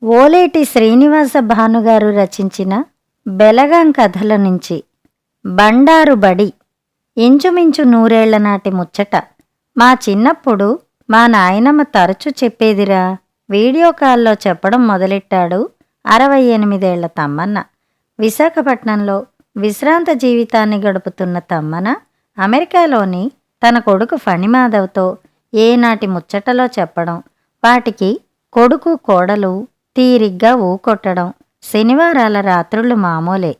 ఓలేటి శ్రీనివాస భానుగారు రచించిన బెలగాం కథల నుంచి బండారు బడి. ఇంచుమించు 100 నాటి ముచ్చట. మా చిన్నప్పుడు మా నాయనమ్మ తరచు చెప్పేదిరా. వీడియో కాల్లో చెప్పడం మొదలెట్టాడు 68 తమ్మన్న. విశాఖపట్నంలో విశ్రాంత జీవితాన్ని గడుపుతున్న తమ్మన అమెరికాలోని తన కొడుకు ఫణిమాధవ్తో ఏనాటి ముచ్చటలో చెప్పడం, వాటికి కొడుకు కోడలు తీరిగ్గా ఊకొట్టడం శనివారాల రాత్రుళ్ళు మామూలే.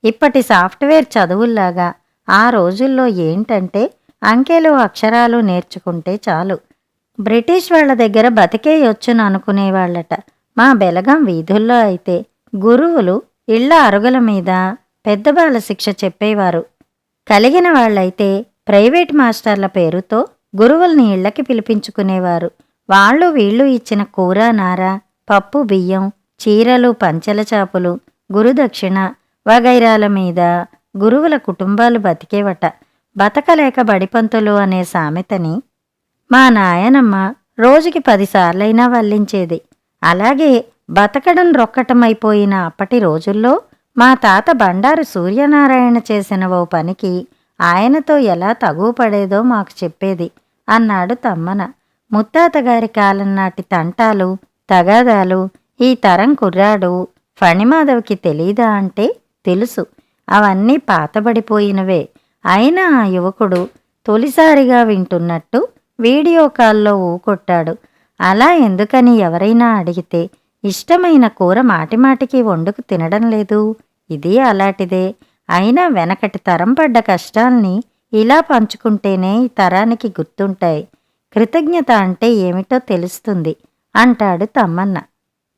ఇప్పటి సాఫ్ట్వేర్ చదువుల్లాగా ఆ రోజుల్లో ఏంటంటే అంకెలు అక్షరాలు నేర్చుకుంటే చాలు, బ్రిటిష్ వాళ్ల దగ్గర బతికేయొచ్చును అనుకునేవాళ్లట. మా బెలగం వీధుల్లో అయితే గురువులు ఇళ్ల అరుగుల మీద పెద్దబాల శిక్ష చెప్పేవారు. కలిగిన వాళ్లైతే ప్రైవేట్ మాస్టర్ల పేరుతో గురువుల్ని ఇళ్లకి పిలిపించుకునేవారు. వాళ్ళు వీళ్ళు ఇచ్చిన కూర నార, పప్పు బియ్యం, చీరలు పంచెల చాపులు, గురుదక్షిణ వగైరాల మీద గురువుల కుటుంబాలు బతికేవట. బతకలేక బడిపంతులు అనే సామెతని మా నాయనమ్మ రోజుకి 10 సార్లైనా వల్లించేది. అలాగే బతకడం రొక్కటమైపోయిన అప్పటి రోజుల్లో మా తాత బండారు సూర్యనారాయణ చేసిన ఓ పనికి ఆయనతో ఎలా తగువ పడేదో మాకు చెప్పేది అన్నాడు తమ్మన. ముత్తాతగారి కాలం నాటి తంటాలు తగాదాలు ఈ తరం కుర్రాడు ఫణిమాధవ్కి తెలీదా అంటే తెలుసు. అవన్నీ పాతబడిపోయినవే. అయినా ఆ యువకుడు తొలిసారిగా వింటున్నట్టు వీడియో కాల్లో ఊకొట్టాడు. అలా ఎందుకని ఎవరైనా అడిగితే ఇష్టమైన కూర మాటిమాటికి వండుకు తినడం లేదు, ఇది అలాంటిదే. అయినా వెనకటి తరం పడ్డ కష్టాల్ని ఇలా పంచుకుంటేనే ఈ తరానికి గుర్తుంటాయి, కృతజ్ఞత అంటే ఏమిటో తెలుస్తుంది అంటాడు తమ్మన్న.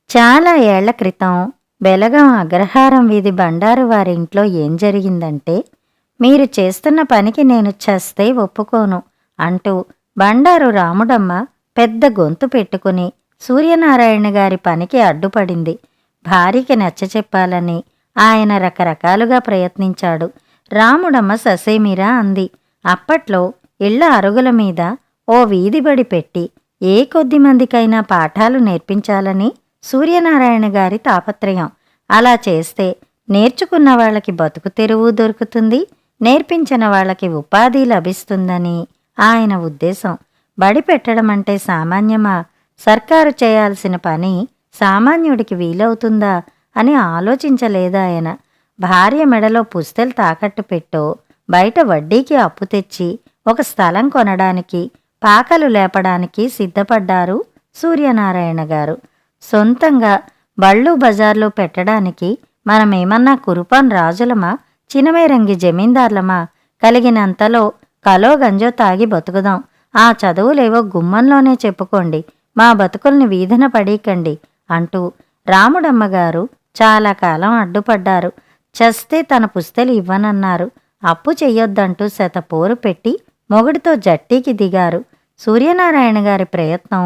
చాలా ఏళ్ల క్రితం బెలగం అగ్రహారం వీధి బండారు వారింట్లో ఏం జరిగిందంటే, మీరు చేస్తున్న పనికి నేను చస్తే ఒప్పుకోను అంటూ బండారు రాముడమ్మ పెద్ద గొంతు పెట్టుకుని సూర్యనారాయణ గారి పనికి అడ్డుపడింది. భార్యకి నచ్చచెప్పాలని ఆయన రకరకాలుగా ప్రయత్నించాడు. రాముడమ్మ ససేమిరా అంది. అప్పట్లో ఇళ్ల అరుగుల మీద ఓ వీధిబడి పెట్టి ఏ కొద్ది మందికైనా పాఠాలు నేర్పించాలని సూర్యనారాయణ గారి తాపత్రయం. అలా చేస్తే నేర్చుకున్న వాళ్ళకి బతుకు తెరువు దొరుకుతుంది, నేర్పించిన వాళ్ళకి ఉపాధి లభిస్తుందని ఆయన ఉద్దేశం. బడి పెట్టడం అంటే సామాన్యమా? సర్కారు చేయాల్సిన పని సామాన్యుడికి వీలవుతుందా అని ఆలోచించలేదాయన. భార్య మెడలో పుస్తెలు తాకట్టు పెట్టో, బయట వడ్డీకి అప్పు తెచ్చి ఒక స్థలం కొనడానికి పాకలు లేపడానికి సిద్ధపడ్డారు సూర్యనారాయణ గారు. సొంతంగా బళ్ళు బజార్లు పెట్టడానికి మనమేమన్నా కురుపాన్ రాజులమా, చినమేరంగి జమీందార్లమా? కలిగినంతలో కలో గంజో తాగి బతుకుదాం, ఆ చదువులేవో గుమ్మంలోనే చెప్పుకోండి, మా బతుకుల్ని వీధన పడీకండి అంటూ రాముడమ్మగారు చాలా కాలం అడ్డుపడ్డారు. చస్తే తన పుస్తెలు ఇవ్వనన్నారు. అప్పు చెయ్యొద్దంటూ శతపోరు పెట్టి మొగుడితో జట్టీకి దిగారు. సూర్యనారాయణ గారి ప్రయత్నం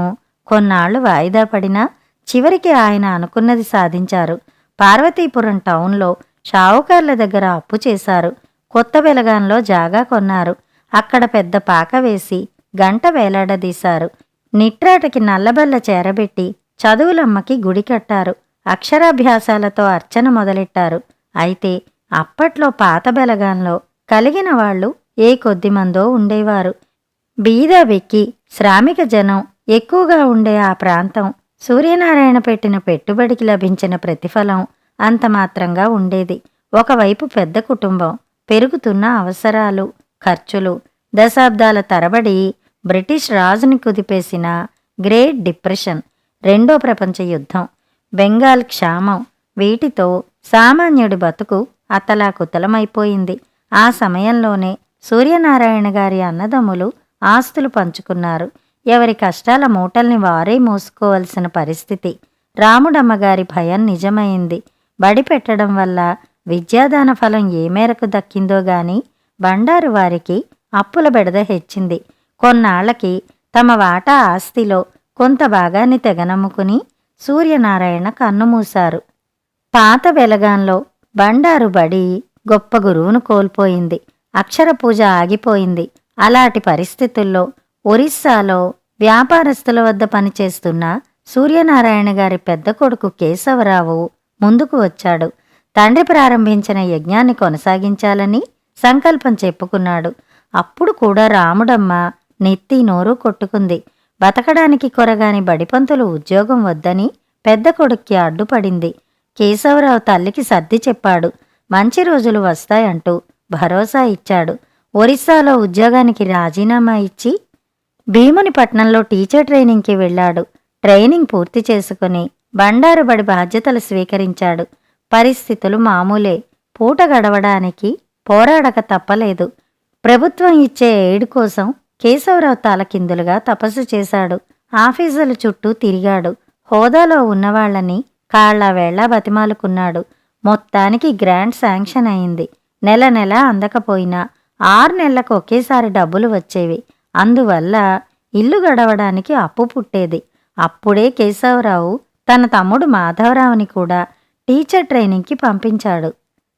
కొన్నాళ్లు వాయిదా పడినా చివరికి ఆయన అనుకున్నది సాధించారు. పార్వతీపురం టౌన్లో షావుకార్ల దగ్గర అప్పు చేశారు. కొత్త బెలగాంలో జాగా కొన్నారు. అక్కడ పెద్ద పాక వేసి గంట వేలాడదీశారు. నిట్రాటకి నల్లబల్ల చేరబెట్టి చదువులమ్మకి గుడి కట్టారు. అక్షరాభ్యాసాలతో అర్చన మొదలెట్టారు. అయితే అప్పట్లో పాత బెలగాంలో కలిగిన వాళ్ళు ఏ కొద్దిమందో ఉండేవారు. బీద వెక్కి శ్రామిక జనం ఎక్కువగా ఉండే ఆ ప్రాంతం సూర్యనారాయణ పెట్టిన పెట్టుబడికి లభించిన ప్రతిఫలం అంతమాత్రంగా ఉండేది. ఒకవైపు పెద్ద కుటుంబం, పెరుగుతున్న అవసరాలు, ఖర్చులు, దశాబ్దాల తరబడి బ్రిటిష్ రాజుని కుదిపేసిన గ్రేట్ డిప్రెషన్, రెండో ప్రపంచ యుద్ధం, బెంగాల్ క్షామం, వీటితో సామాన్యుడి బతుకు అతలాకుతలమైపోయింది. ఆ సమయంలోనే సూర్యనారాయణ గారి అన్నదమ్ములు ఆస్తులు పంచుకున్నారు. ఎవరి కష్టాల మూటల్ని వారే మోసుకోవలసిన పరిస్థితి. రాముడమ్మగారి భయం నిజమైంది. బడి పెట్టడం వల్ల విద్యాదాన ఫలం ఏ మేరకు దక్కిందో గాని బండారు వారికి అప్పుల బెడద హెచ్చింది. కొన్నాళ్లకి తమ వాటా ఆస్తిలో కొంత భాగాన్ని తెగనమ్ముకుని సూర్యనారాయణ కన్నుమూశారు. పాత వెలగాంలో బండారు బడి గొప్ప గురువును కోల్పోయింది. అక్షర పూజ ఆగిపోయింది. అలాంటి పరిస్థితుల్లో ఒరిస్సాలో వ్యాపారస్తుల వద్ద పనిచేస్తున్న సూర్యనారాయణ గారి పెద్ద కొడుకు కేశవరావు ముందుకు వచ్చాడు. తండ్రి ప్రారంభించిన యజ్ఞాన్ని కొనసాగించాలని సంకల్పం చెప్పుకున్నాడు. అప్పుడు కూడా రాముడమ్మ నెత్తి నోరు కొట్టుకుంది. బతకడానికి కొరగాని బడిపంతులు ఉద్యోగం వద్దని పెద్ద కొడుక్కి అడ్డుపడింది. కేశవరావు తల్లికి సర్ది చెప్పాడు. మంచి రోజులు వస్తాయంటూ భరోసా ఇచ్చాడు. ఒరిస్సాలో ఉద్యోగానికి రాజీనామా ఇచ్చి భీమునిపట్నంలో టీచర్ ట్రైనింగ్కి వెళ్ళాడు. ట్రైనింగ్ పూర్తి చేసుకుని బండారుబడి బాధ్యతలు స్వీకరించాడు. పరిస్థితులు మామూలే. పూట గడవడానికి పోరాడక తప్పలేదు. ప్రభుత్వం ఇచ్చే ఎయిడ్ కోసం కేశవరావు తలకిందులుగా తపస్సు చేశాడు. ఆఫీసుల చుట్టూ తిరిగాడు. హోదాలో ఉన్నవాళ్లని కాళ్లా వేళ్లా బతిమాలుకున్నాడు. మొత్తానికి గ్రాంట్ శాంక్షన్ అయింది. నెల నెల అందకపోయినా 6 నెలలకు ఒకేసారి డబ్బులు వచ్చేవి. అందువల్ల ఇల్లు గడవడానికి అప్పు పుట్టేది. అప్పుడే కేశవరావు తన తమ్ముడు మాధవరావుని కూడా టీచర్ ట్రైనింగ్కి పంపించాడు.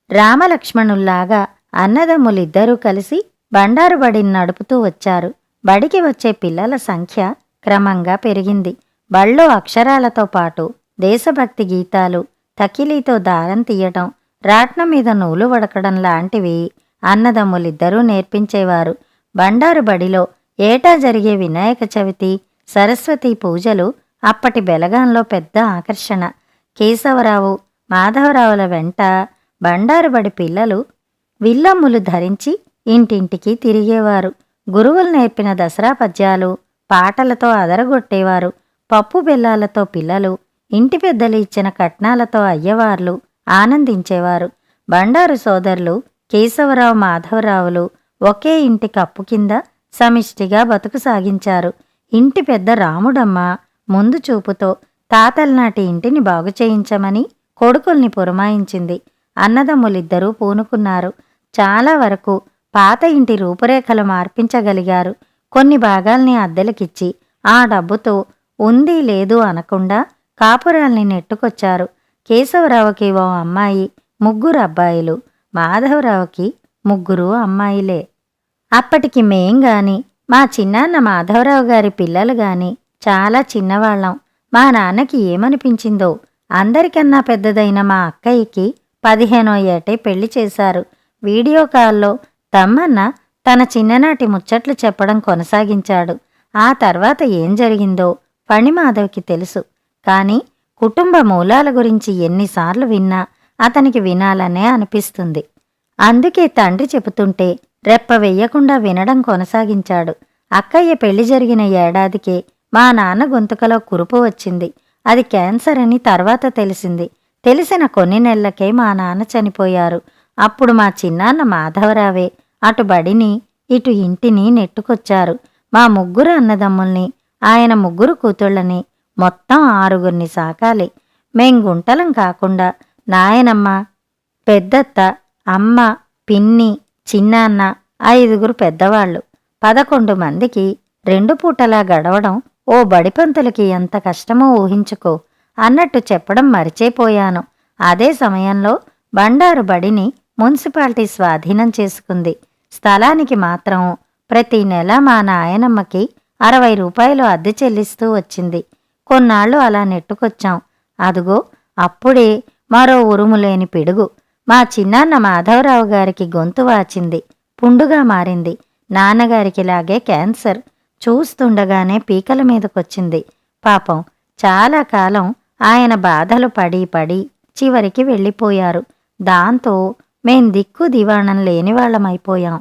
రామలక్ష్మణుల్లాగా అన్నదమ్ములిద్దరూ కలిసి బండారు బడిని నడుపుతూ వచ్చారు. బడికి వచ్చే పిల్లల సంఖ్య క్రమంగా పెరిగింది. బళ్ళో అక్షరాలతో పాటు దేశభక్తి గీతాలు, తకిలీతో దారం తీయటం, రాట్నం మీద నూలు వడకడం లాంటివి అన్నదమ్ములిద్దరూ నేర్పించేవారు. బండారు బడిలో ఏటా జరిగే వినాయక చవితి, సరస్వతి పూజలు అప్పటి బెలగాంలో పెద్ద ఆకర్షణ. కేశవరావు, మాధవరావుల వెంట బండారుబడి పిల్లలు విల్లమ్ములు ధరించి ఇంటింటికి తిరిగేవారు. గురువులు నేర్పిన దసరా పద్యాలు, పాటలతో అదరగొట్టేవారు. పప్పు బెల్లాలతో పిల్లలు, ఇంటి పెద్దలు ఇచ్చిన కట్నాలతో అయ్యవార్లు ఆనందించేవారు. బండారు సోదరులు కేశవరావు, మాధవరావులు ఒకే ఇంటి కప్పు కింద సమిష్టిగా బతుకు సాగించారు. ఇంటి పెద్ద రాముడమ్మ ముందు చూపుతో తాతలనాటి ఇంటిని బాగు చేయించమని కొడుకుల్ని పురమాయించింది. అన్నదమ్ములిద్దరూ పూనుకున్నారు. చాలా వరకు పాత ఇంటి రూపురేఖలు మార్పించగలిగారు. కొన్ని భాగాల్ని అద్దెలకిచ్చి ఆ డబ్బుతో ఉంది లేదు అనకుండా కాపురాల్ని నెట్టుకొచ్చారు. కేశవరావుకి ఓ అమ్మాయి, 3 అబ్బాయిలు. మాధవరావుకి 3 అమ్మాయిలే. అప్పటికి మేం గాని, మా చిన్నాన్న మాధవరావు గారి పిల్లలు గాని చాలా చిన్నవాళ్లం. మా నాన్నకి ఏమనిపించిందో అందరికన్నా పెద్దదైన మా అక్కయ్యకి 15వ ఏటే పెళ్లి చేశారు. వీడియో కాల్లో తమ్మన్న తన చిన్ననాటి ముచ్చట్లు చెప్పడం కొనసాగించాడు. ఆ తర్వాత ఏం జరిగిందో ఫణిమాధవ్కి తెలుసు. కాని కుటుంబ మూలాల గురించి ఎన్నిసార్లు విన్నా అతనికి వినాలనే అనిపిస్తుంది. అందుకే తండ్రి చెబుతుంటే రెప్ప వెయ్యకుండా వినడం కొనసాగించాడు. అక్కయ్య పెళ్లి జరిగిన ఏడాదికే మా నాన్న గొంతుకలో కురుపు వచ్చింది. అది క్యాన్సర్ అని తర్వాత తెలిసింది. తెలిసిన కొన్ని నెలలకే మా నాన్న చనిపోయారు. అప్పుడు మా చిన్నాన్న మాధవరావే అటు బడిని ఇటు ఇంటిని నెట్టుకొచ్చారు. మా 3 అన్నదమ్ముల్ని, ఆయన 3 కూతుళ్ళని, మొత్తం 6గురిని సాకాలి. మేం గుంటలం కాకుండా నాయనమ్మ, పెద్దత్త, అమ్మ, పిన్ని, చిన్నాన్న 5గురు పెద్దవాళ్లు. 11 మందికి 2 పూటలా గడవడం ఓ బడిపంతులకి ఎంత కష్టమో ఊహించుకో అన్నట్టు చెప్పడం మరిచేపోయాను. అదే సమయంలో బండారు బడిని మున్సిపాలిటీ స్వాధీనం చేసుకుంది. స్థలానికి మాత్రం ప్రతి నెల మా నాయనమ్మకి 60 రూపాయలు అద్దె చెల్లిస్తూ వచ్చింది. కొన్నాళ్లు అలా నెట్టుకొచ్చాం. అదుగో అప్పుడే మరో ఉరుములేని పిడుగు. మా చిన్నాన్న మాధవరావు గారికి గొంతు వాచింది, పుండుగా మారింది. నాన్నగారికిలాగే క్యాన్సర్. చూస్తుండగానే పీకల మీదకొచ్చింది. పాపం చాలా కాలం ఆయన బాధలు పడి పడి చివరికి వెళ్ళిపోయారు. దాంతో మేం దిక్కు దివాణం లేనివాళ్లమైపోయాం.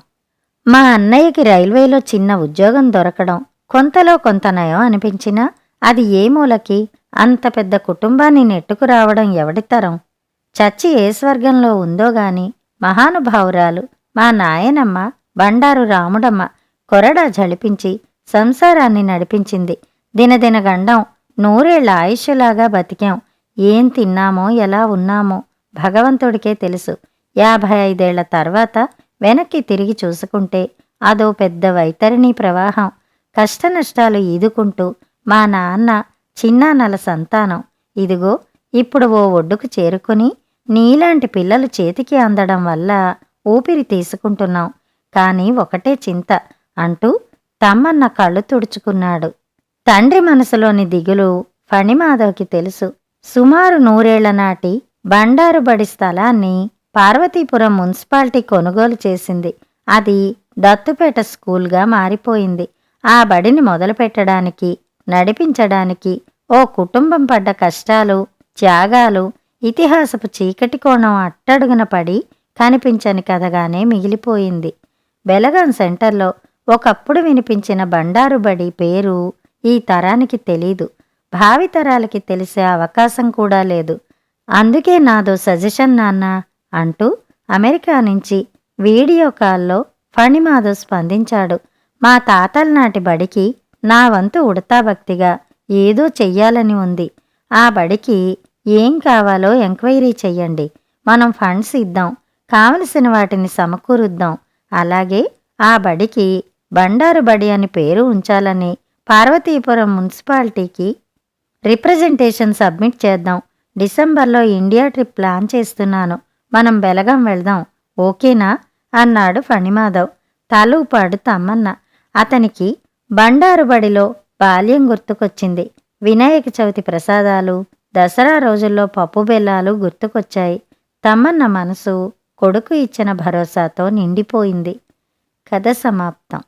మా అన్నయ్యకి రైల్వేలో చిన్న ఉద్యోగం దొరకడం కొంతలో కొంత నయం అనిపించినా అది ఏ మూలకి అంత పెద్ద కుటుంబాన్ని నెట్టుకురావడం ఎవడితరం? చచ్చి ఏ స్వర్గంలో ఉందో గాని మహానుభావురాలు మా నాయనమ్మ బండారు రాముడమ్మ కొరడా జళిపించి సంసారాన్ని నడిపించింది. దినదిన గండం 100 ఏళ్ల ఆయుష్లాగా బతికాం. ఏం తిన్నామో ఎలా ఉన్నామో భగవంతుడికే తెలుసు. 55 ఏళ్ల తర్వాత వెనక్కి తిరిగి చూసుకుంటే అదో పెద్ద వైతరిణీ ప్రవాహం. కష్టనష్టాలు ఈదుకుంటూ మా నాన్న చిన్నాన్నల సంతానం ఇదిగో ఇప్పుడు ఓ ఒడ్డుకు చేరుకుని నీలాంటి పిల్లలు చేతికి అందడం వల్ల ఊపిరి తీసుకుంటున్నాం. కాని ఒకటే చింత అంటూ తమ్మన్న కళ్ళు తుడుచుకున్నాడు. తండ్రి మనసులోని దిగులు ఫణిమాధవ్కి తెలుసు. సుమారు 100 నాటి బండారుబడి స్థలాన్ని పార్వతీపురం మున్సిపాలిటీ కొనుగోలు చేసింది. అది దత్తుపేట స్కూల్గా మారిపోయింది. ఆ బడిని మొదలుపెట్టడానికి, నడిపించడానికి ఓ కుటుంబం పడ్డ కష్టాలు, త్యాగాలు ఇతిహాసపు చీకటి కోణం అట్టడుగున పడి కనిపించని కథగానే మిగిలిపోయింది. బెలగాం సెంటర్లో ఒకప్పుడు వినిపించిన బండారుబడి పేరు ఈ తరానికి తెలీదు. భావితరాలకి తెలిసే అవకాశం కూడా లేదు. అందుకే నాదో సజెషన్ నాన్న అంటూ అమెరికా నుంచి వీడియో కాల్లో ఫణిమాధవ్ స్పందించాడు. మా తాతల నాటి బడికి నా వంతు ఉడతాభక్తిగా ఏదో చెయ్యాలని ఉంది. ఆ బడికి ఏం కావాలో ఎంక్వైరీ చెయ్యండి. మనం ఫండ్స్ ఇద్దాం, కావలసిన వాటిని సమకూరుద్దాం. అలాగే ఆ బడికి బండారు బడి అని పేరు ఉంచాలని పార్వతీపురం మున్సిపాలిటీకి రిప్రజెంటేషన్ సబ్మిట్ చేద్దాం. డిసెంబర్లో ఇండియా ట్రిప్ ప్లాన్ చేస్తున్నాను. మనం బెలగం వెళ్దాం, ఓకేనా అన్నాడు ఫణిమాధవ్. తలూపాడు తమ్మన్న. అతనికి బండారుబడిలో బాల్యం గుర్తుకొచ్చింది. వినాయక చవితి ప్రసాదాలు, దసరా రోజుల్లో పప్పు బెల్లాలు గుర్తుకొచ్చాయి. తమ్మన్న మనసు కొడుకు ఇచ్చిన భరోసాతో నిండిపోయింది. కథ సమాప్తం.